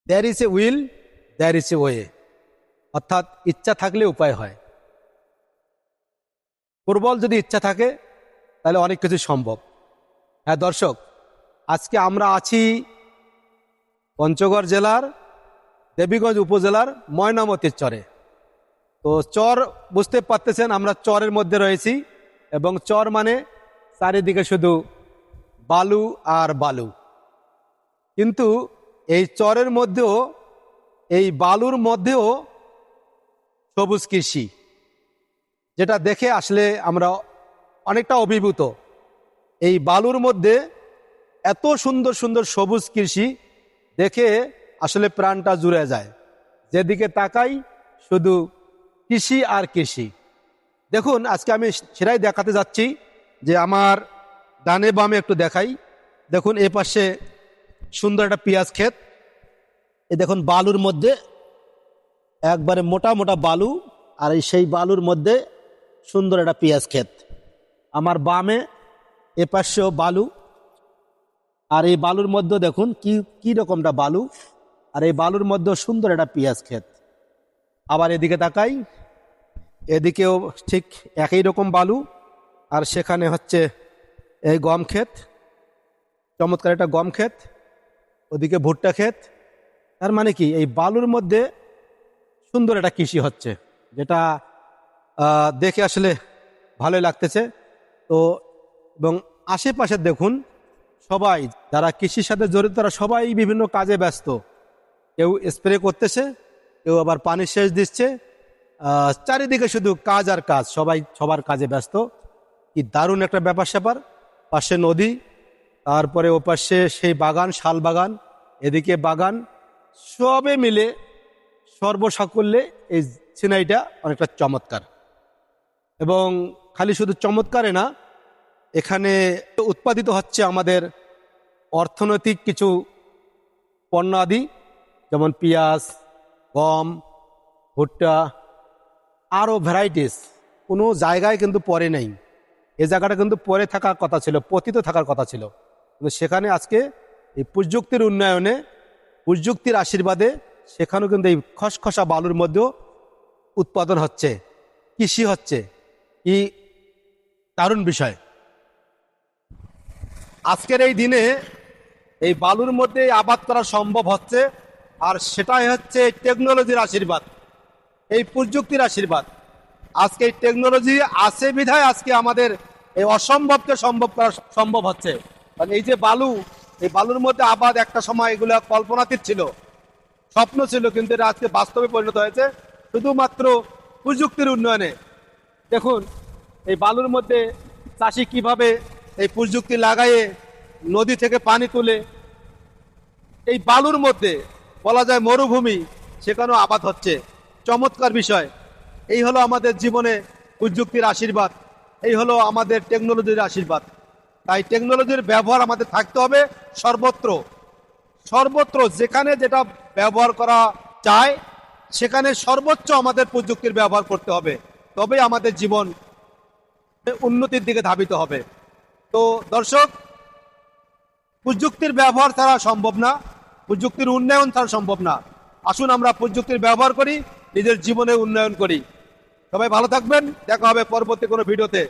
There is a will, there is a way. অর্থাৎ ইচ্ছা থাকলে উপায় হয়। প্রবল যদি ইচ্ছা থাকে তাহলে অনেক কিছু সম্ভব। হ্যাঁ দর্শক, আজকে আমরা আছি পঞ্চগড় জেলার দেবীগঞ্জ উপজেলার ময়নামতির চরে। তো চর বুঝতে পারতেছেন, আমরা চরের মধ্যে রয়েছি, এবং চর মানে চারিদিকে শুধু বালু আর বালু। কিন্তু এই চরের মধ্যেও, এই বালুর মধ্যেও সবুজ কৃষি, যেটা দেখে আসলে আমরা অনেকটা অভিভূত। এই বালুর মধ্যে এত সুন্দর সুন্দর সবুজ কৃষি দেখে আসলে প্রাণটা জুড়ে যায়। যেদিকে তাকাই শুধু কৃষি আর কৃষি। দেখুন, আজকে আমি সেটাই দেখাতে যাচ্ছি, যে আমার ডানে বামে একটু দেখাই। দেখুন এ পাশে সুন্দর একটা পেঁয়াজ ক্ষেত। এই দেখুন বালুর মধ্যে একবারে মোটা মোটা বালু, আর এই সেই বালুর মধ্যে সুন্দর একটা পেঁয়াজ ক্ষেত। আমার বামে এ পাশেও বালু, আর এই বালুর মধ্যে দেখুন কি রকমটা বালু, আর এই বালুর মধ্যে সুন্দর একটা পেঁয়াজ ক্ষেত। আবার এদিকে তাকাই, এদিকেও ঠিক একই রকম বালু, আর সেখানে হচ্ছে এই গম ক্ষেত, চমৎকার একটা গম ক্ষেত, ওদিকে ভুট্টা ক্ষেত। তার মানে কি, এই বালুর মধ্যে সুন্দর একটা কৃষি হচ্ছে, যেটা দেখে আসলে ভালোই লাগতেছে। তো এবং আশেপাশে দেখুন সবাই যারা কৃষির সাথে জড়িত, তারা সবাই বিভিন্ন কাজে ব্যস্ত। কেউ স্প্রে করতেছে, কেউ আবার পানি সেচ দিচ্ছে। চারিদিকে শুধু কাজ আর কাজ, সবাই সবার কাজে ব্যস্ত। কি দারুণ একটা ব্যাপার স্যাপার। পাশে নদী, তারপরে ও পাশে সেই বাগান, শাল বাগান, এদিকে বাগান, সবে মিলে সর্বসাকল্যে এই সিনারিটা অনেকটা চমৎকার। এবং খালি শুধু চমৎকারে না, এখানে উৎপাদিত হচ্ছে আমাদের অর্থনৈতিক কিছু পণ্য আদি, যেমন পেঁয়াজ, গম, ভুট্টা, আরও ভ্যারাইটিস। কোনো জায়গায় কিন্তু পরে নেই। এই জায়গাটা কিন্তু পরে থাকার কথা ছিল, পতিত থাকার কথা ছিল, কিন্তু সেখানে আজকে এই প্রযুক্তির উন্নয়নে, প্রযুক্তির আশীর্বাদে সেখানেও কিন্তু এই খসখসা বালুর মধ্যেও উৎপাদন হচ্ছে, কৃষি হচ্ছে। কি দারুণ বিষয়। আজকের এই দিনে এই বালুর মধ্যে আবাদ করা সম্ভব হচ্ছে, আর সেটাই হচ্ছে টেকনোলজির আশীর্বাদ, এই প্রযুক্তির আশীর্বাদ। আজকে এই টেকনোলজি আছে বিধায় আজকে আমাদের এই অসম্ভবকে সম্ভব করা সম্ভব হচ্ছে। কারণ এই যে বালু, এই বালুর মধ্যে আবাদ একটা সময় এগুলো কল্পনাতীত ছিল, স্বপ্ন ছিল, কিন্তু এটা আজকে বাস্তবে পরিণত হয়েছে শুধুমাত্র প্রযুক্তির উন্নয়নে। দেখুন এই বালুর মধ্যে চাষি কিভাবে এই প্রযুক্তি লাগাইয়ে নদী থেকে পানি তুলে এই বালুর মধ্যে, বলা যায় মরুভূমি, সেখানেও আবাদ হচ্ছে। চমৎকার বিষয়। এই হলো আমাদের জীবনে প্রযুক্তির আশীর্বাদ, এই হলো আমাদের টেকনোলজির আশীর্বাদ। তাই টেকনোলজির ব্যবহার আমাদের থাকতে হবে সর্বত্র। সর্বত্র যেখানে যেটা ব্যবহার করা চায়, সেখানে সর্বোচ্চ আমাদের প্রযুক্তির ব্যবহার করতে হবে, তবেই আমাদের জীবন উন্নতির দিকে ধাবিত হবে। তো দর্শক, প্রযুক্তির ব্যবহার ছাড়া সম্ভব না, প্রযুক্তির উন্নয়ন ছাড়া সম্ভব না। আসুন আমরা প্রযুক্তির ব্যবহার করি, নিজের জীবনে উন্নয়ন করি। সবাই ভালো থাকবেন, দেখা হবে পরবর্তী কোনো ভিডিওতে।